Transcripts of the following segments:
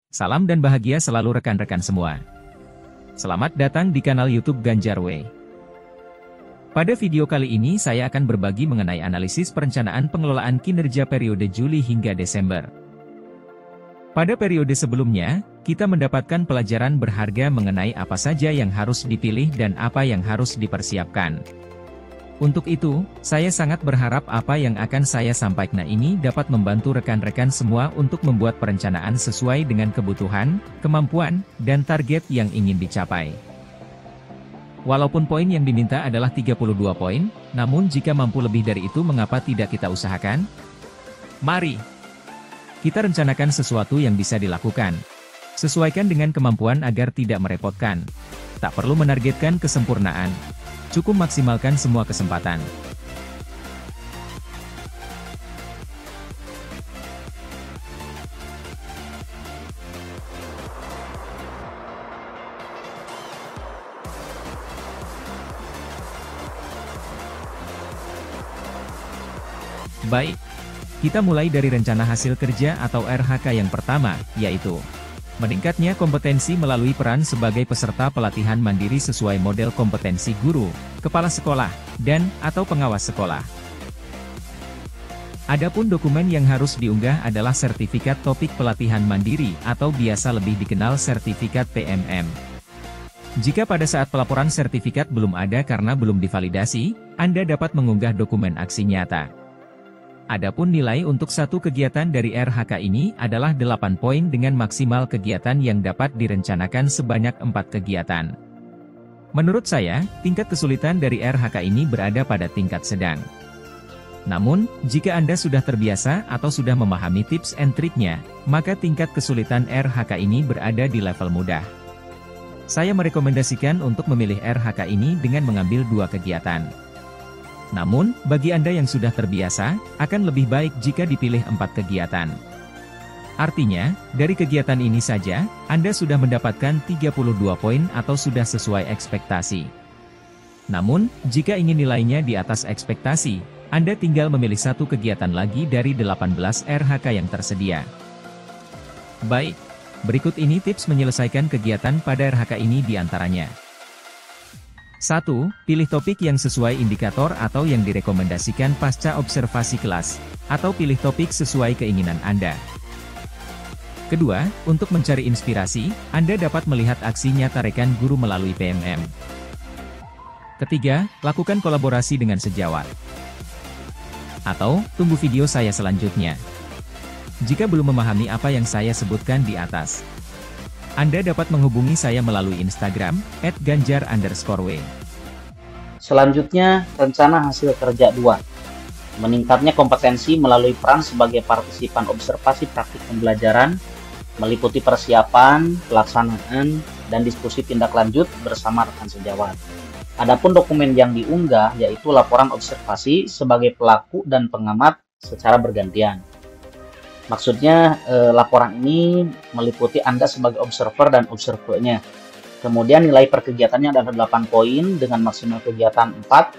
Salam dan bahagia selalu rekan-rekan semua. Selamat datang di kanal YouTube Ganjar Way. Pada video kali ini saya akan berbagi mengenai analisis perencanaan pengelolaan kinerja periode Juli hingga Desember. Pada periode sebelumnya, kita mendapatkan pelajaran berharga mengenai apa saja yang harus dipilih dan apa yang harus dipersiapkan. Untuk itu, saya sangat berharap apa yang akan saya sampaikan ini dapat membantu rekan-rekan semua untuk membuat perencanaan sesuai dengan kebutuhan, kemampuan, dan target yang ingin dicapai. Walaupun poin yang diminta adalah 32 poin, namun jika mampu lebih dari itu mengapa tidak kita usahakan? Mari kita rencanakan sesuatu yang bisa dilakukan. Sesuaikan dengan kemampuan agar tidak merepotkan. Tak perlu menargetkan kesempurnaan. Cukup maksimalkan semua kesempatan. Baik, kita mulai dari rencana hasil kerja atau RHK yang pertama, yaitu meningkatnya kompetensi melalui peran sebagai peserta pelatihan mandiri sesuai model kompetensi guru, kepala sekolah, dan/atau pengawas sekolah. Adapun dokumen yang harus diunggah adalah sertifikat topik pelatihan mandiri atau biasa lebih dikenal sertifikat PMM. Jika pada saat pelaporan sertifikat belum ada karena belum divalidasi, Anda dapat mengunggah dokumen aksi nyata. Adapun nilai untuk satu kegiatan dari RHK ini adalah 8 poin dengan maksimal kegiatan yang dapat direncanakan sebanyak 4 kegiatan. Menurut saya, tingkat kesulitan dari RHK ini berada pada tingkat sedang. Namun, jika Anda sudah terbiasa atau sudah memahami tips and triknya, maka tingkat kesulitan RHK ini berada di level mudah. Saya merekomendasikan untuk memilih RHK ini dengan mengambil 2 kegiatan. Namun, bagi Anda yang sudah terbiasa, akan lebih baik jika dipilih 4 kegiatan. Artinya, dari kegiatan ini saja, Anda sudah mendapatkan 32 poin atau sudah sesuai ekspektasi. Namun, jika ingin nilainya di atas ekspektasi, Anda tinggal memilih satu kegiatan lagi dari 18 RHK yang tersedia. Baik, berikut ini tips menyelesaikan kegiatan pada RHK ini diantaranya. 1. Pilih topik yang sesuai indikator atau yang direkomendasikan pasca observasi kelas, atau pilih topik sesuai keinginan Anda. Kedua, untuk mencari inspirasi, Anda dapat melihat aksi nyata rekan guru melalui PMM. Ketiga, lakukan kolaborasi dengan sejawat. Atau, tunggu video saya selanjutnya. Jika belum memahami apa yang saya sebutkan di atas, Anda dapat menghubungi saya melalui Instagram, @ganjar_way. Selanjutnya, rencana hasil kerja 2. Meningkatnya kompetensi melalui peran sebagai partisipan observasi praktik pembelajaran, meliputi persiapan, pelaksanaan, dan diskusi tindak lanjut bersama rekan sejawat. Adapun dokumen yang diunggah yaitu laporan observasi sebagai pelaku dan pengamat secara bergantian. Maksudnya, laporan ini meliputi Anda sebagai observer dan observernya. Kemudian nilai per kegiatannya adalah 8 poin dengan maksimal kegiatan 4.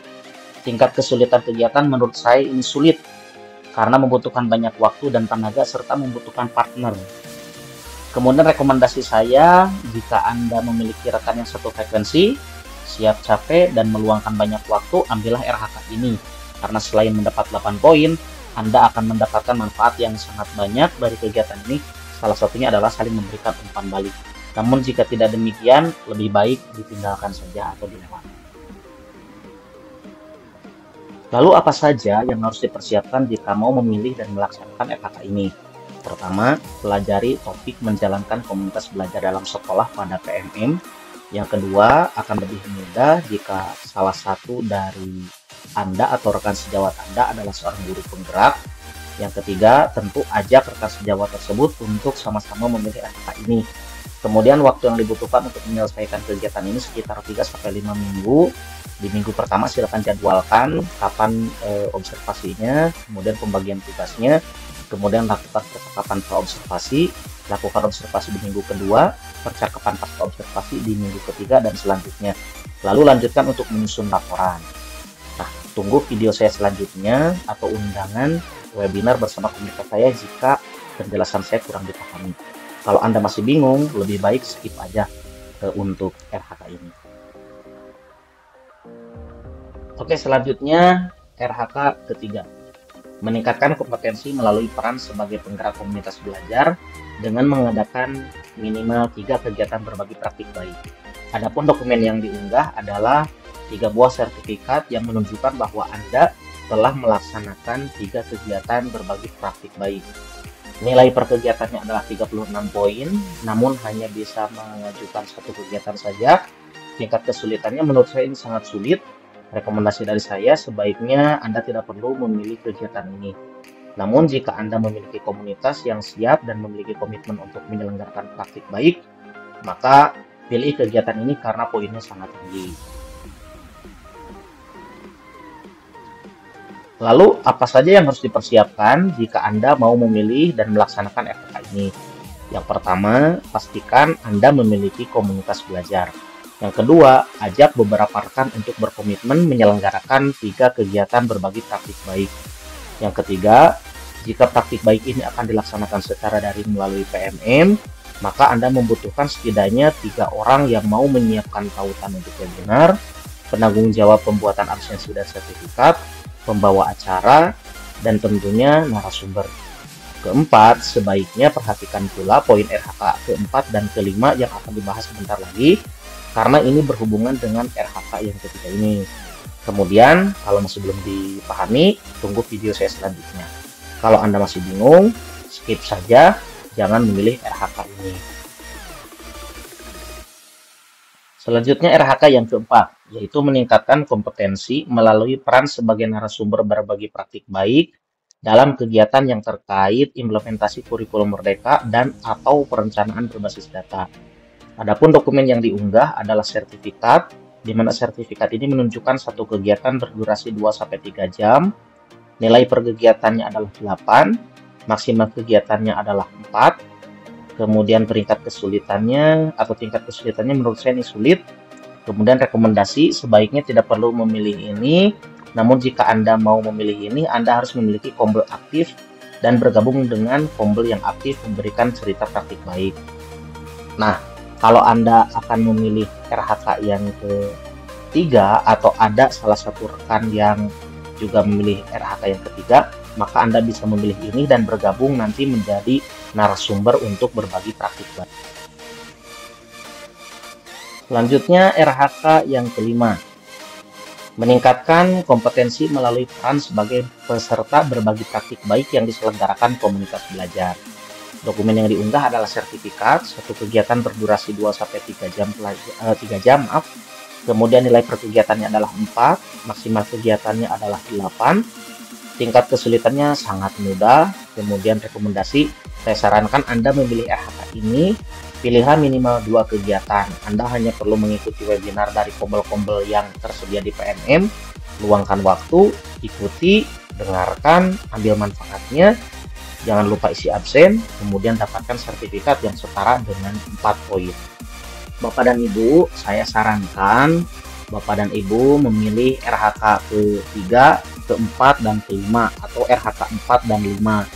Tingkat kesulitan kegiatan menurut saya ini sulit, karena membutuhkan banyak waktu dan tenaga serta membutuhkan partner. Kemudian rekomendasi saya, jika Anda memiliki rekan yang satu frekuensi, siap capek dan meluangkan banyak waktu, ambillah RHK ini. Karena selain mendapat 8 poin, Anda akan mendapatkan manfaat yang sangat banyak dari kegiatan ini. Salah satunya adalah saling memberikan umpan balik. Namun jika tidak demikian, lebih baik ditinggalkan saja atau dilewati. Lalu apa saja yang harus dipersiapkan jika mau memilih dan melaksanakan RHK ini? Pertama, pelajari topik menjalankan komunitas belajar dalam sekolah pada PMM. Yang kedua, akan lebih mudah jika salah satu dari Anda atau rekan sejawat Anda adalah seorang guru penggerak. Yang ketiga, tentu ajak rekan sejawat tersebut untuk sama-sama memilih RHK ini. Kemudian waktu yang dibutuhkan untuk menyelesaikan kegiatan ini sekitar 3-5 minggu. Di minggu pertama silakan jadwalkan kapan observasinya, kemudian pembagian tugasnya, kemudian lakukan percakapan pra-observasi, lakukan observasi di minggu kedua, percakapan pasca observasi di minggu ketiga, dan selanjutnya. Lalu lanjutkan untuk menyusun laporan. Nah, tunggu video saya selanjutnya atau undangan webinar bersama komunitas saya jika penjelasan saya kurang dipahami. Kalau Anda masih bingung, lebih baik skip aja untuk RHK ini. Oke, selanjutnya RHK ketiga. Meningkatkan kompetensi melalui peran sebagai penggerak komunitas belajar dengan mengadakan minimal 3 kegiatan berbagi praktik baik. Adapun dokumen yang diunggah adalah 3 buah sertifikat yang menunjukkan bahwa Anda telah melaksanakan 3 kegiatan berbagi praktik baik. Nilai per kegiatannya adalah 36 poin, namun hanya bisa mengajukan 1 kegiatan saja. Tingkat kesulitannya menurut saya ini sangat sulit. Rekomendasi dari saya, sebaiknya Anda tidak perlu memilih kegiatan ini. Namun jika Anda memiliki komunitas yang siap dan memiliki komitmen untuk menyelenggarakan praktik baik, maka pilih kegiatan ini karena poinnya sangat tinggi. Lalu, apa saja yang harus dipersiapkan jika Anda mau memilih dan melaksanakan RHK ini? Yang pertama, pastikan Anda memiliki komunitas belajar. Yang kedua, ajak beberapa rekan untuk berkomitmen menyelenggarakan 3 kegiatan berbagi praktik baik. Yang ketiga, jika praktik baik ini akan dilaksanakan secara daring melalui PMM, maka Anda membutuhkan setidaknya 3 orang yang mau menyiapkan tautan untuk webinar, penanggung jawab pembuatan absensi dan sertifikat, pembawa acara, dan tentunya narasumber. Keempat, sebaiknya perhatikan pula poin RHK keempat dan kelima yang akan dibahas sebentar lagi, karena ini berhubungan dengan RHK yang ketiga ini. Kemudian, kalau masih belum dipahami, tunggu video saya selanjutnya. Kalau Anda masih bingung, skip saja, jangan memilih RHK ini. Selanjutnya RHK yang keempat, yaitu meningkatkan kompetensi melalui peran sebagai narasumber berbagi praktik baik dalam kegiatan yang terkait implementasi kurikulum Merdeka dan atau perencanaan berbasis data. Adapun dokumen yang diunggah adalah sertifikat, di mana sertifikat ini menunjukkan satu kegiatan berdurasi 2-3 jam, nilai per kegiatannya adalah 8, maksimal kegiatannya adalah 4, kemudian peringkat kesulitannya atau tingkat kesulitannya menurut saya ini sulit, kemudian rekomendasi sebaiknya tidak perlu memilih ini, namun jika Anda mau memilih ini, Anda harus memiliki kombel aktif dan bergabung dengan kombel yang aktif memberikan cerita praktik baik. Nah, kalau Anda akan memilih RHK yang ketiga atau ada salah satu rekan yang juga memilih RHK yang ketiga, maka Anda bisa memilih ini dan bergabung nanti menjadi narasumber untuk berbagi praktik baik. Selanjutnya RHK yang kelima, meningkatkan kompetensi melalui peran sebagai peserta berbagi praktik baik yang diselenggarakan komunitas belajar. Dokumen yang diunggah adalah sertifikat, satu kegiatan berdurasi 2-3 jam, kemudian nilai per kegiatannya adalah 4, maksimal kegiatannya adalah 8, tingkat kesulitannya sangat mudah, kemudian rekomendasi, saya sarankan Anda memilih RHK ini, pilihan minimal 2 kegiatan, Anda hanya perlu mengikuti webinar dari kombel-kombel yang tersedia di PMM, luangkan waktu, ikuti, dengarkan, ambil manfaatnya, jangan lupa isi absen, kemudian dapatkan sertifikat yang setara dengan 4 poin. Bapak dan Ibu, saya sarankan Bapak dan Ibu memilih RHK ketiga, keempat, dan kelima, atau RHK 4 dan 5.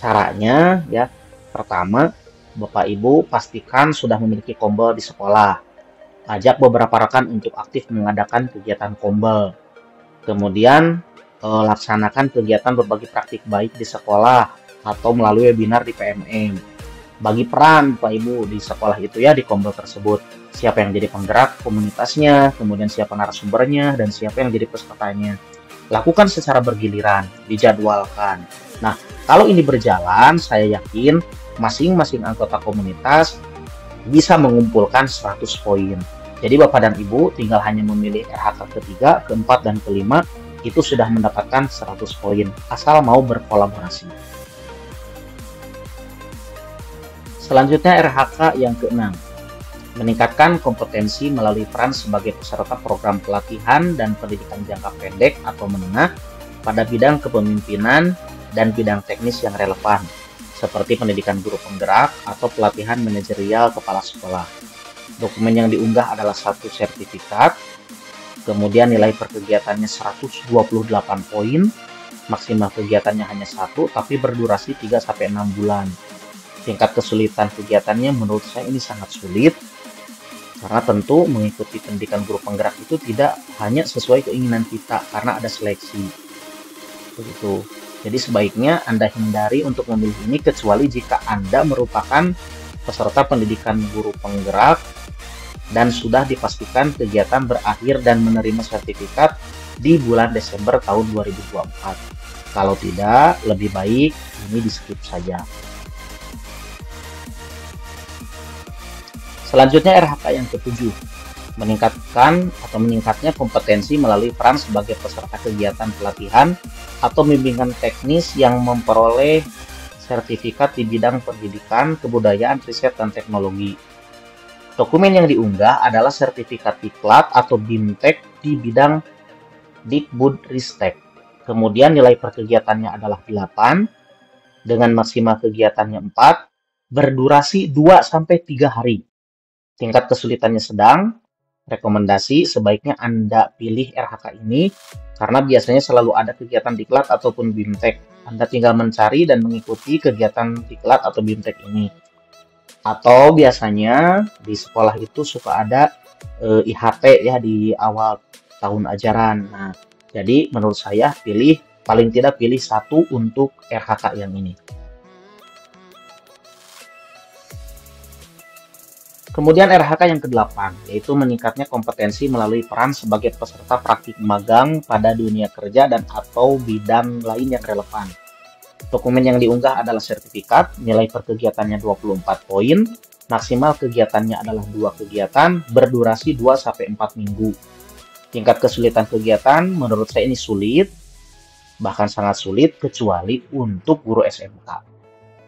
Caranya, ya, pertama, Bapak Ibu pastikan sudah memiliki kombel di sekolah. Ajak beberapa rekan untuk aktif mengadakan kegiatan kombel. Kemudian, laksanakan kegiatan berbagi praktik baik di sekolah atau melalui webinar di PMM. Bagi peran Bapak Ibu di sekolah itu ya di kombel tersebut. Siapa yang jadi penggerak komunitasnya, kemudian siapa narasumbernya, dan siapa yang jadi pesertanya. Lakukan secara bergiliran, dijadwalkan. Nah, kalau ini berjalan, saya yakin masing-masing anggota komunitas bisa mengumpulkan 100 poin. Jadi Bapak dan Ibu tinggal hanya memilih RHK ketiga, keempat, dan kelima, itu sudah mendapatkan 100 poin, asal mau berkolaborasi. Selanjutnya RHK yang keenam, meningkatkan kompetensi melalui peran sebagai peserta program pelatihan dan pendidikan jangka pendek atau menengah pada bidang kepemimpinan dan bidang teknis yang relevan, seperti pendidikan guru penggerak atau pelatihan manajerial kepala sekolah. Dokumen yang diunggah adalah satu sertifikat, kemudian nilai per kegiatannya 128 poin, maksimal kegiatannya hanya 1, tapi berdurasi 3-6 bulan. Tingkat kesulitan kegiatannya menurut saya ini sangat sulit, karena tentu mengikuti pendidikan guru penggerak itu tidak hanya sesuai keinginan kita, karena ada seleksi. Begitu. Jadi sebaiknya Anda hindari untuk memilih ini kecuali jika Anda merupakan peserta pendidikan guru penggerak dan sudah dipastikan kegiatan berakhir dan menerima sertifikat di bulan Desember tahun 2024. Kalau tidak, lebih baik ini di-skip saja. Selanjutnya RHK yang ke-7, meningkatnya kompetensi melalui peran sebagai peserta kegiatan pelatihan atau bimbingan teknis yang memperoleh sertifikat di bidang pendidikan, kebudayaan, riset, dan teknologi. Dokumen yang diunggah adalah sertifikat Diklat atau BIMTEK di bidang Dikbudristek. Kemudian nilai per kegiatannya adalah 8, dengan maksimal kegiatannya 4, berdurasi 2-3 hari. Tingkat kesulitannya sedang. Rekomendasi sebaiknya Anda pilih RHK ini karena biasanya selalu ada kegiatan Diklat ataupun BIMTEK. Anda tinggal mencari dan mengikuti kegiatan Diklat atau BIMTEK ini. Atau biasanya di sekolah itu suka ada IHT ya di awal tahun ajaran. Nah, jadi menurut saya paling tidak pilih satu untuk RHK yang ini. Kemudian RHK yang ke-8, yaitu meningkatnya kompetensi melalui peran sebagai peserta praktik magang pada dunia kerja dan atau bidang lain yang relevan. Dokumen yang diunggah adalah sertifikat, nilai per kegiatannya 24 poin, maksimal kegiatannya adalah 2 kegiatan, berdurasi 2-4 minggu. Tingkat kesulitan kegiatan menurut saya ini sulit, bahkan sangat sulit kecuali untuk guru SMK.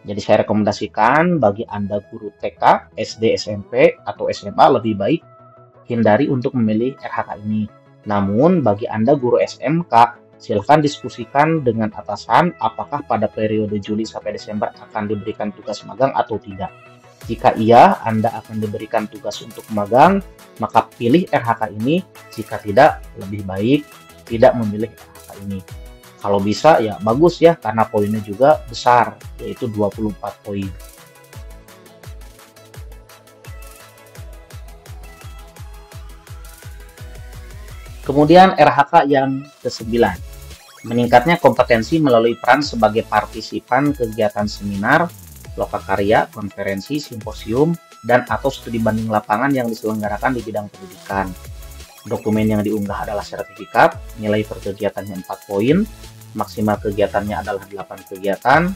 Jadi saya rekomendasikan bagi Anda guru TK, SD, SMP, atau SMA lebih baik hindari untuk memilih RHK ini. Namun bagi Anda guru SMK, silakan diskusikan dengan atasan apakah pada periode Juli sampai Desember akan diberikan tugas magang atau tidak. Jika iya, Anda akan diberikan tugas untuk magang, maka pilih RHK ini. Jika tidak, lebih baik tidak memilih RHK ini. Kalau bisa ya bagus ya, karena poinnya juga besar, yaitu 24 poin. Kemudian RHK yang ke-9, meningkatnya kompetensi melalui peran sebagai partisipan kegiatan seminar, lokakarya, konferensi, simposium, dan atau studi banding lapangan yang diselenggarakan di bidang pendidikan. Dokumen yang diunggah adalah sertifikat, nilai per kegiatannya 4 poin, maksimal kegiatannya adalah 8 kegiatan,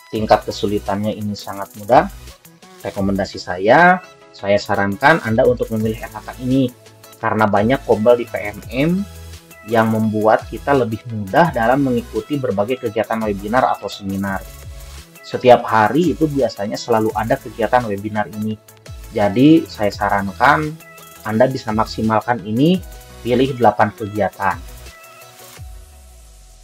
tingkat kesulitannya ini sangat mudah. Rekomendasi saya sarankan Anda untuk memilih RHK ini, karena banyak kobel di PMM yang membuat kita lebih mudah dalam mengikuti berbagai kegiatan webinar atau seminar. Setiap hari itu biasanya selalu ada kegiatan webinar ini. Jadi saya sarankan Anda bisa maksimalkan ini, pilih 8 kegiatan.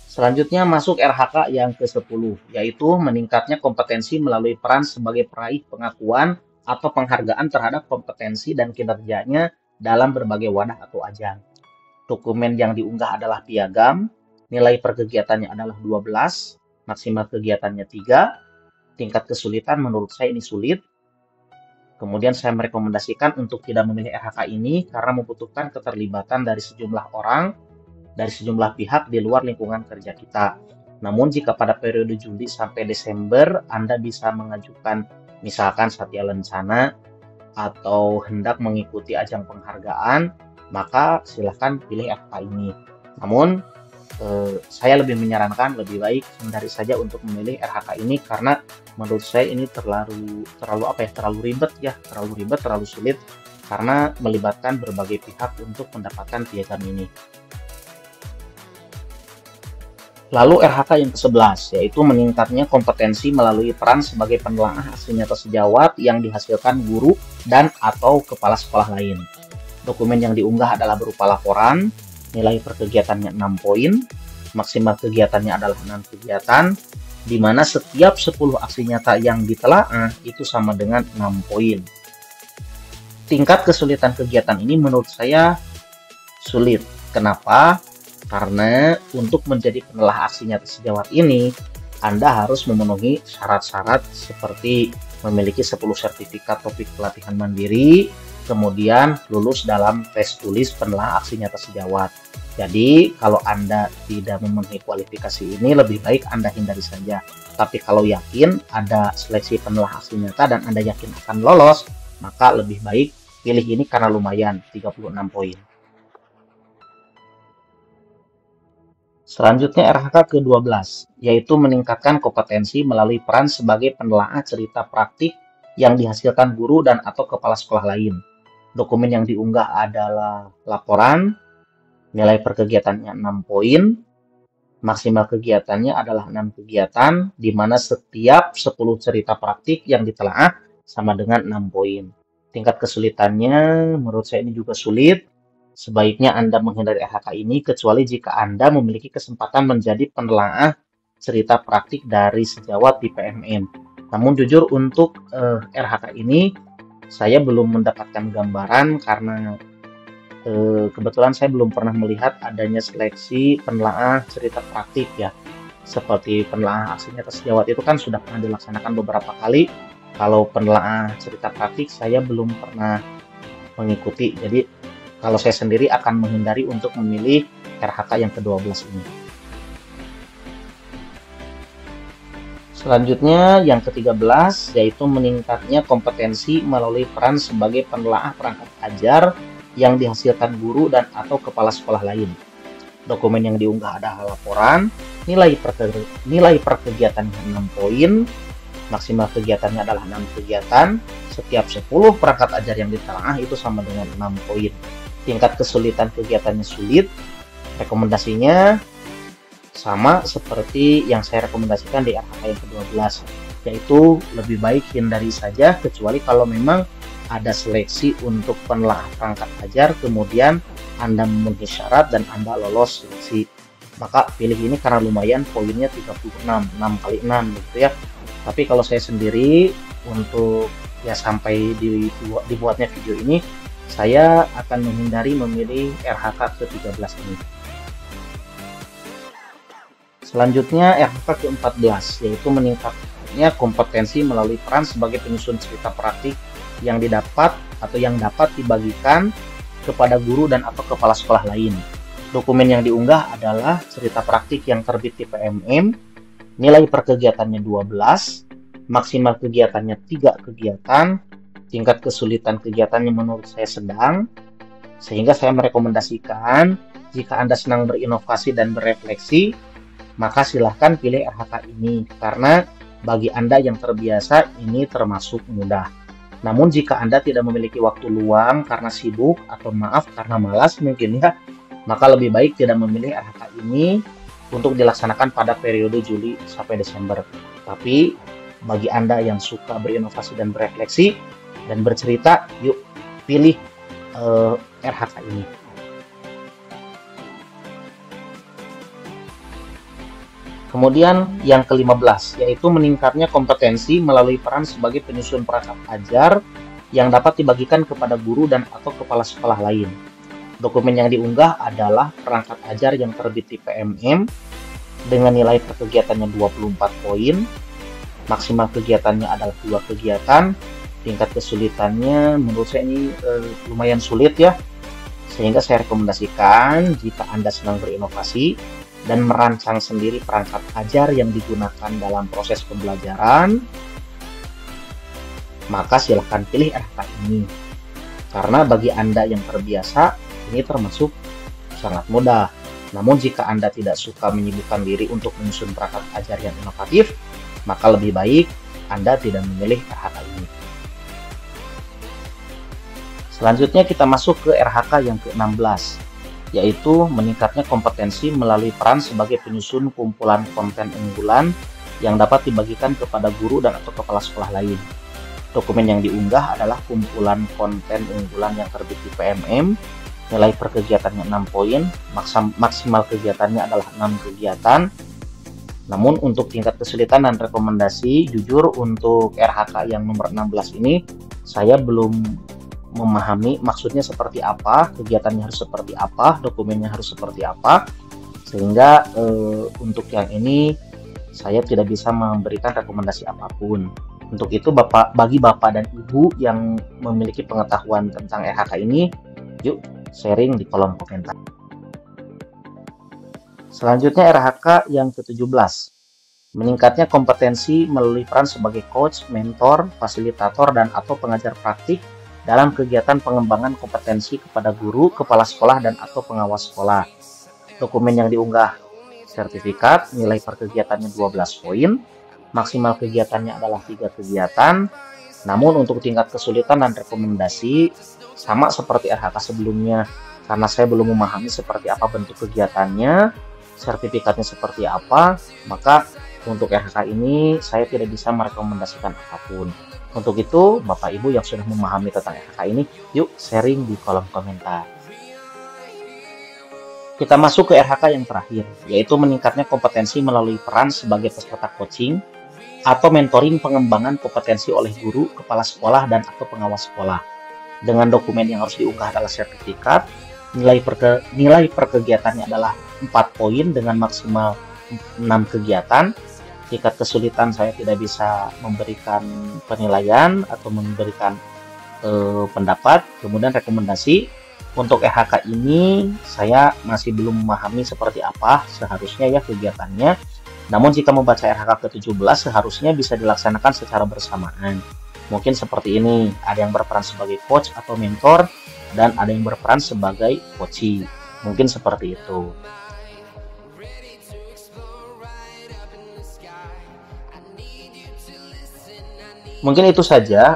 Selanjutnya masuk RHK yang ke-10, yaitu meningkatnya kompetensi melalui peran sebagai peraih pengakuan atau penghargaan terhadap kompetensi dan kinerjanya dalam berbagai wadah atau ajang. Dokumen yang diunggah adalah piagam, nilai per kegiatannya adalah 12, maksimal kegiatannya 3, tingkat kesulitan menurut saya ini sulit. Kemudian saya merekomendasikan untuk tidak memilih RHK ini karena membutuhkan keterlibatan dari sejumlah orang, dari sejumlah pihak di luar lingkungan kerja kita. Namun jika pada periode Juli sampai Desember Anda bisa mengajukan misalkan Satya Lencana atau hendak mengikuti ajang penghargaan, maka silahkan pilih RHK ini. Namun saya lebih menyarankan lebih baik hindari saja untuk memilih RHK ini karena menurut saya ini terlalu ribet, terlalu sulit karena melibatkan berbagai pihak untuk mendapatkan piagam ini. Lalu RHK yang ke-11, yaitu meningkatnya kompetensi melalui peran sebagai penelaah hasil nyata sejawat yang dihasilkan guru dan atau kepala sekolah lain. Dokumen yang diunggah adalah berupa laporan, nilai per kegiatannya 6 poin, maksimal kegiatannya adalah 6 kegiatan, di mana setiap 10 aksi nyata yang ditelaah itu sama dengan 6 poin. Tingkat kesulitan kegiatan ini menurut saya sulit. Kenapa? Karena untuk menjadi penelaah aksi nyata sejawat ini, Anda harus memenuhi syarat-syarat seperti memiliki 10 sertifikat topik pelatihan mandiri, kemudian lulus dalam tes tulis penelaah aksi nyata sejawat. Jadi, kalau Anda tidak memenuhi kualifikasi ini, lebih baik Anda hindari saja. Tapi kalau yakin ada seleksi penelaah aksi nyata dan Anda yakin akan lolos, maka lebih baik pilih ini karena lumayan, 36 poin. Selanjutnya RHK ke-12, yaitu meningkatkan kompetensi melalui peran sebagai penelaah cerita praktik yang dihasilkan guru dan atau kepala sekolah lain. Dokumen yang diunggah adalah laporan, nilai per kegiatannya 6 poin, maksimal kegiatannya adalah 6 kegiatan, di mana setiap 10 cerita praktik yang ditelaah sama dengan 6 poin. Tingkat kesulitannya menurut saya ini juga sulit. Sebaiknya Anda menghindari RHK ini kecuali jika Anda memiliki kesempatan menjadi penelaah cerita praktik dari sejawat di PMM. Namun jujur untuk RHK ini saya belum mendapatkan gambaran karena kebetulan saya belum pernah melihat adanya seleksi penelaah cerita praktik ya. Seperti penelaah aksi nyata sejawat itu kan sudah pernah dilaksanakan beberapa kali. Kalau penelaah cerita praktik saya belum pernah mengikuti. Jadi kalau saya sendiri akan menghindari untuk memilih RHK yang ke-12 ini. Selanjutnya yang ke-13 yaitu meningkatnya kompetensi melalui peran sebagai penelaah perangkat ajar yang dihasilkan guru dan atau kepala sekolah lain. Dokumen yang diunggah adalah laporan, nilai per kegiatannya 6 poin, maksimal kegiatannya adalah 6 kegiatan, setiap 10 perangkat ajar yang ditelaah itu sama dengan 6 poin. Tingkat kesulitan kegiatannya sulit, rekomendasinya sama seperti yang saya rekomendasikan di RHK yang ke-12, yaitu lebih baik hindari saja kecuali kalau memang ada seleksi untuk penelaah perangkat ajar, kemudian Anda memenuhi syarat dan Anda lolos seleksi. Maka pilih ini karena lumayan poinnya 36, 6 kali 6 gitu ya. Tapi kalau saya sendiri untuk ya sampai dibuatnya video ini, saya akan menghindari memilih RHK ke-13 ini. Selanjutnya RHK ke-14 yaitu meningkatnya kompetensi melalui peran sebagai penyusun cerita praktik yang didapat atau yang dapat dibagikan kepada guru dan atau kepala sekolah lain. Dokumen yang diunggah adalah cerita praktik yang terbit di PMM, nilai per kegiatannya 12, maksimal kegiatannya 3 kegiatan, tingkat kesulitan kegiatannya menurut saya sedang, sehingga saya merekomendasikan jika Anda senang berinovasi dan berefleksi, maka silahkan pilih RHK ini, karena bagi Anda yang terbiasa ini termasuk mudah. Namun jika Anda tidak memiliki waktu luang karena sibuk atau maaf karena malas mungkin ya, maka lebih baik tidak memilih RHK ini untuk dilaksanakan pada periode Juli sampai Desember. Tapi bagi Anda yang suka berinovasi dan berefleksi dan bercerita, yuk pilih RHK ini. Kemudian yang ke-15 yaitu meningkatnya kompetensi melalui peran sebagai penyusun perangkat ajar yang dapat dibagikan kepada guru dan atau kepala sekolah lain. Dokumen yang diunggah adalah perangkat ajar yang terbit di PMM dengan nilai per kegiatannya 24 poin, maksimal kegiatannya adalah 2 kegiatan, tingkat kesulitannya menurut saya ini lumayan sulit ya, sehingga saya rekomendasikan jika Anda senang berinovasi dan merancang sendiri perangkat ajar yang digunakan dalam proses pembelajaran, maka silahkan pilih RHK ini. Karena bagi Anda yang terbiasa, ini termasuk sangat mudah. Namun jika Anda tidak suka menyibukkan diri untuk menyusun perangkat ajar yang inovatif, maka lebih baik Anda tidak memilih RHK ini. Selanjutnya kita masuk ke RHK yang ke-16, yaitu meningkatnya kompetensi melalui peran sebagai penyusun kumpulan konten unggulan yang dapat dibagikan kepada guru dan atau kepala sekolah lain. Dokumen yang diunggah adalah kumpulan konten unggulan yang terbit di PMM, nilai per kegiatannya 6 poin, maksimal kegiatannya adalah 6 kegiatan. Namun untuk tingkat kesulitan dan rekomendasi, jujur untuk RHK yang nomor 16 ini, saya belum memahami maksudnya seperti apa, kegiatannya harus seperti apa, dokumennya harus seperti apa, sehingga untuk yang ini saya tidak bisa memberikan rekomendasi apapun. Untuk itu bagi Bapak dan Ibu yang memiliki pengetahuan tentang RHK ini, yuk sharing di kolom komentar. Selanjutnya RHK yang ke-17. Meningkatnya kompetensi melalui peran sebagai coach, mentor, fasilitator, dan atau pengajar praktik dalam kegiatan pengembangan kompetensi kepada guru, kepala sekolah, dan atau pengawas sekolah. Dokumen yang diunggah: sertifikat, nilai per kegiatannya 12 poin, maksimal kegiatannya adalah 3 kegiatan, namun untuk tingkat kesulitan dan rekomendasi sama seperti RHK sebelumnya, karena saya belum memahami seperti apa bentuk kegiatannya, sertifikatnya seperti apa, maka untuk RHK ini saya tidak bisa merekomendasikan apapun. Untuk itu, Bapak Ibu yang sudah memahami tentang RHK ini, yuk sharing di kolom komentar. Kita masuk ke RHK yang terakhir, yaitu meningkatnya kompetensi melalui peran sebagai peserta coaching atau mentoring pengembangan kompetensi oleh guru, kepala sekolah, dan atau pengawas sekolah. Dengan dokumen yang harus diunggah adalah sertifikat, nilai per kegiatannya adalah 4 poin dengan maksimal 6 kegiatan. Tingkat kesulitan saya tidak bisa memberikan penilaian atau memberikan pendapat. Kemudian rekomendasi. Untuk RHK ini saya masih belum memahami seperti apa seharusnya ya kegiatannya. Namun jika membaca RHK ke-17 seharusnya bisa dilaksanakan secara bersamaan. Mungkin seperti ini, ada yang berperan sebagai coach atau mentor dan ada yang berperan sebagai coachee. Mungkin seperti itu. Mungkin itu saja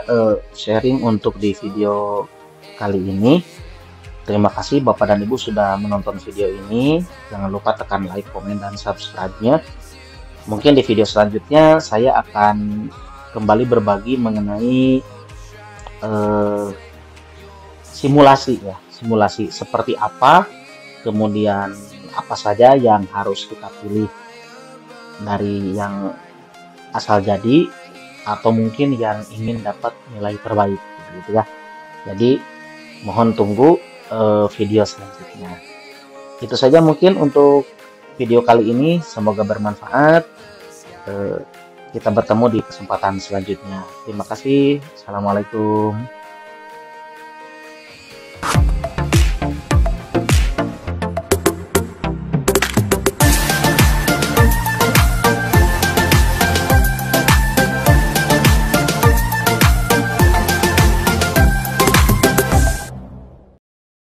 sharing untuk di video kali ini. Terima kasih Bapak dan Ibu sudah menonton video ini. Jangan lupa tekan like, komen, dan subscribe-nya. Mungkin di video selanjutnya saya akan kembali berbagi mengenai simulasi seperti apa, kemudian apa saja yang harus kita pilih dari yang asal jadi atau mungkin yang ingin dapat nilai terbaik gitu ya. Jadi mohon tunggu video selanjutnya. Itu saja mungkin untuk video kali ini, semoga bermanfaat. Kita bertemu di kesempatan selanjutnya. Terima kasih. Assalamualaikum.